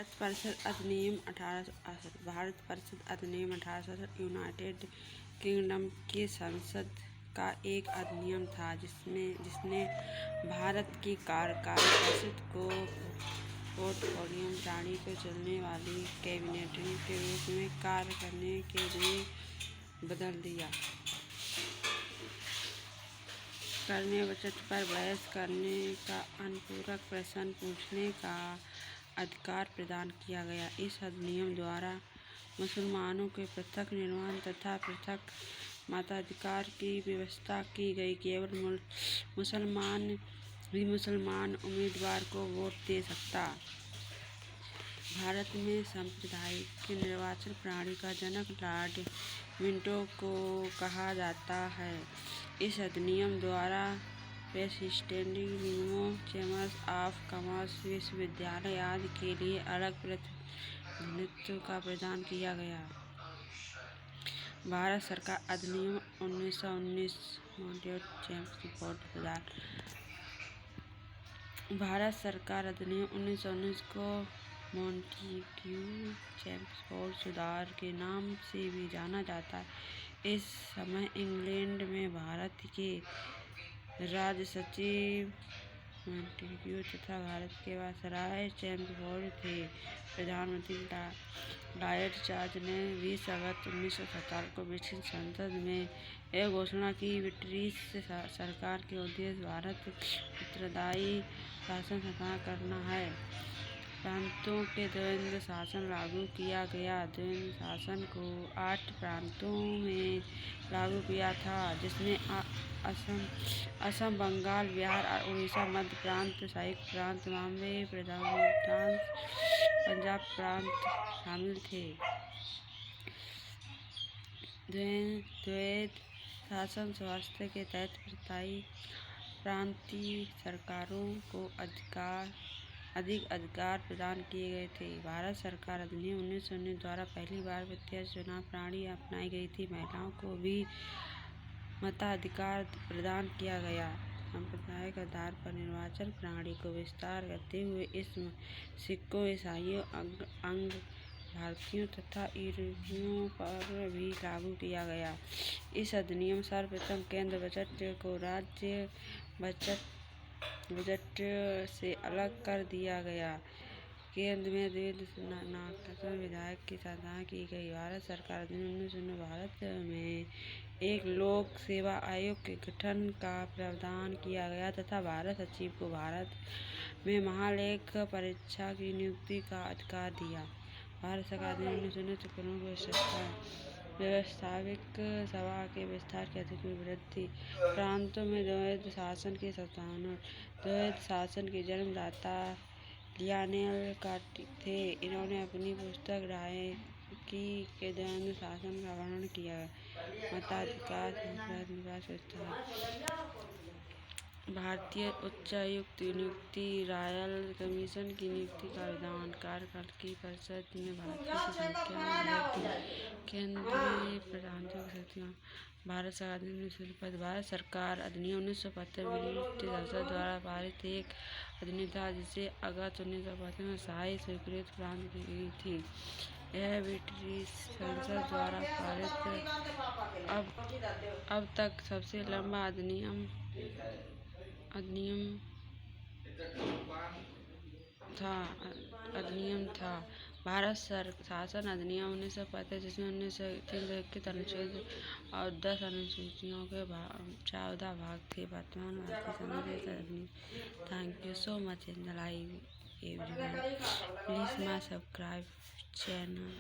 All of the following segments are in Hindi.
भारत परिषद अधिनियम 1867 यूनाइटेड किंगडम की संसद का एक अधिनियम था जिसने भारत की कार्यकारी परिषद को पोर्टफोलियो प्रणाली पर चलने वाली कैबिनेट के रूप में कार्य करने के लिए बदल दिया। करने बजट पर बहस करने का अनुपूरक प्रश्न पूछने का अधिकार प्रदान किया गया। इस अधिनियम द्वारा मुसलमानों के पृथक निर्वाचन तथा पृथक मताधिकार की व्यवस्था की गई। केवल मुसलमान ही मुसलमान उम्मीदवार को वोट दे सकता। भारत में सांप्रदायिक निर्वाचन प्रणाली का जनक लॉर्ड मिंटो को कहा जाता है। इस अधिनियम द्वारा प्रेसिडेंशियल नियमों, चैम्बर्स ऑफ कॉमर्स, विश्वविद्यालय आदि के लिए अलग प्रतिनिधित्व का प्रावधान किया गया। भारत सरकार अधिनियम 1919 भारत सरकार अधिनियम 1919 को मॉन्टेग्यू चेम्सफोर्ड सुधार के नाम से भी जाना जाता है। इस समय इंग्लैंड में भारत के राज सचिव मॉन्टेग्यू तथा भारत के वायसराय चेम्सफोर्ड थे। प्रधानमंत्री लॉर्ड जॉर्ज ने 20 अगस्त 1947 को ब्रिटिश संसद में यह घोषणा की। ब्रिटिश सरकार के उद्देश्य भारत उत्तरादायी शासन स्थापना करना है। प्रांतों के द्वंद्व शासन लागू किया गया। द्वंद्व शासन को 8 प्रांतों में लागू किया था, जिसमें असम, बंगाल, बिहार और उड़ीसा, मध्य प्रांत, संयुक्त प्रांत, बॉम्बे, पंजाब प्रांत शामिल थे। द्वैध शासन व्यवस्था के तहत प्रांतीय सरकारों को अधिक अधिकार प्रदान किए गए थे। भारत सरकार अधिनियम 1919 द्वारा पहली बार प्रत्यक्ष चुनाव प्रणाली अपनाई गई थी। महिलाओं को भी मताधिकार प्रदान किया गया। सांप्रदायिक आधार पर निर्वाचन प्रणाली को विस्तार करते हुए इस सिखों, ईसाइयों, अंग भारतीयों तथा यूरोपियों पर भी लागू किया गया। इस अधिनियम सर्वप्रथम केंद्र बजट को राज्य बजट से अलग कर दिया गया। केंद्र में द्विदल नागरिकता विधेयक की स्थापना की गई। भारत सरकार अधिनियम 1919 भारत में एक लोक सेवा आयोग के गठन का प्रावधान किया गया तथा भारत सचिव को भारत में महालेख परीक्षक की नियुक्ति का अधिकार दिया। भारत सरकार अधिनियम 1919 प्रमुख व्यवस्थापिक सभा के विस्तार की अधिक वृद्धि। प्रांतों में द्वैध शासन की स्थापना। द्वैध शासन के जन्मदाता लियोनेल कार्टियर थे। इन्होंने अपनी पुस्तक डायकी के द्वंद्व शासन का वर्णन किया। मताधिकार निवास विस्तार। भारतीय उच्चायुक्त की नियुक्ति, रॉयल कमीशन की नियुक्ति का विधान, कार्यकाल की परिषद में भारतीयों की संख्या में वृद्धि, केंद्रीय प्रांतों की शक्तियाँ। भारत सरकार अधिनियम 1975 भारत सरकार अधिनियम 1975 ब्रिटिश संसद द्वारा पारित एक अधिनियम था, जिसे अगस्त 1975 में शाही स्वीकृति प्रदान की गई थी। यह ब्रिटिश संसद द्वारा पारित अब तक सबसे लंबा अधिनियम था। भारत शासन अधिनियम 1935, जिसमें 321 अनुच्छेद और 10 अनुसूचियों के 14 भाग थे, वर्तमान भारतीय संविधान का अधिनियम। Thank you so much in the live everyone. Please my subscribe channel.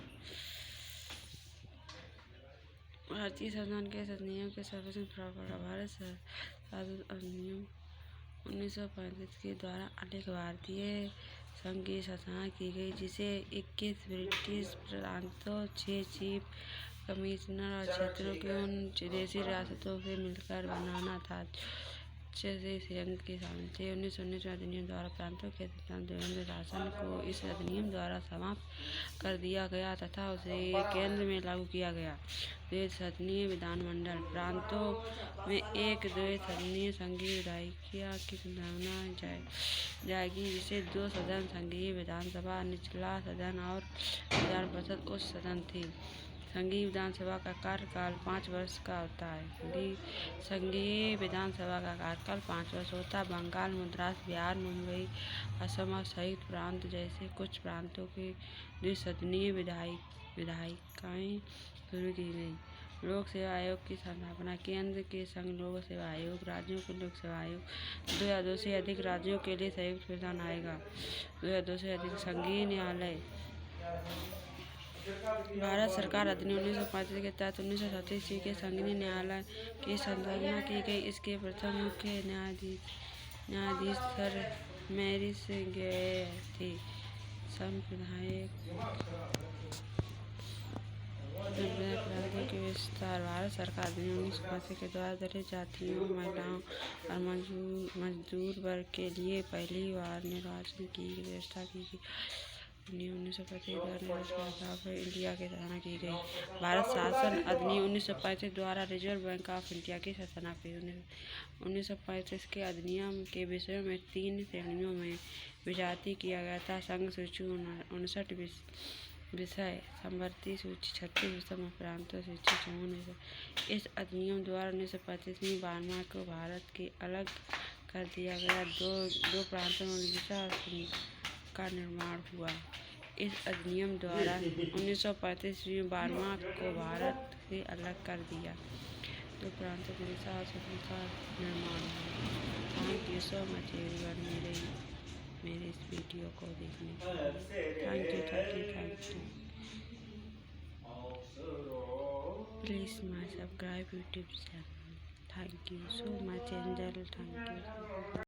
भारतीय संविधान के अधिनियम के सर्वोच्च प्रावधान। भारत शासन अधिनियम 1935 के द्वारा अनेक भारतीय संघ की स्थापना की गई, जिसे 21 ब्रिटिश प्रांतों, 6 चीफ कमिश्नर और क्षेत्रों के उन देशी रियासतों से मिलकर बनाना था से संघ के शामिल थे। 1919 में अधिनियम द्वारा प्रांतों के द्वंद्व शासन को इस अधिनियम द्वारा समाप्त कर दिया गया तथा उसे केंद्र में लागू किया गया। द्विसदनीय विधानमंडल प्रांतों में एक द्विसदनीय संघीय विधायिका की संभावना जाएगी, जिसे 2 सदन संघीय विधानसभा, निचला सदन और विधान परिषद उच्च सदन थे। संघीय विधानसभा का कार्यकाल 5 वर्ष का होता है। संघीय विधानसभा का कार्यकाल 5 वर्ष होता है। बंगाल, मद्रास, बिहार, मुंबई, असम और संयुक्त प्रांत जैसे कुछ प्रांतों के द्विसदनीय विधायिकाएं शुरू की गई। लोक सेवा आयोग की स्थापना। केंद्र के संघ लोक सेवा आयोग, राज्यों के लोक सेवा आयोग, 2 या 2 से अधिक राज्यों के लिए संयुक्त प्रधान आएगा। 2 या 2 से अधिक संघीय न्यायालय। भारत सरकार अधिनियम 1935 के तहत 1937 के संघीय न्यायालय की स्थापना की गई। इसके प्रथम मुख्य न्यायाधीश सर मॉरिस ग्रे थे। सांप्रदायिक अपराधों के विस्तार। भारत सरकार अधिनियम 1935 के द्वारा दलित जातियों, महिलाओं और मजदूर वर्ग के लिए पहली बार निर्वाचन की व्यवस्था की गई। 1935 द्वारा रिजर्व बैंक ऑफ इंडिया की स्थापना की गई। भारत शासन अधिनियम 1935 द्वारा रिजर्व बैंक ऑफ इंडिया की स्थापना की। 1935 के अधिनियम के विषयों में 3 श्रेणियों में विभाजित किया गया था। संघ सूची 59 विषय, समवर्ती सूची 36 विषय और प्रांतीय सूची 54 विषय। इस अधिनियम द्वारा 1935 में बर्मा को भारत के अलग कर दिया गया। दो प्रांतों में ओडिशा का निर्माण हुआ। इस अधिनियम द्वारा 1935 में बर्मा को भारत से अलग कर दिया। 2 प्रांतों में ओडिशा और असम का निर्माण हुआ। Thank you so much everyone मेरे इस वीडियो को देखने के लिए। Thank you. Please my subscribe YouTube channel. Thank you so much angel. Thank you.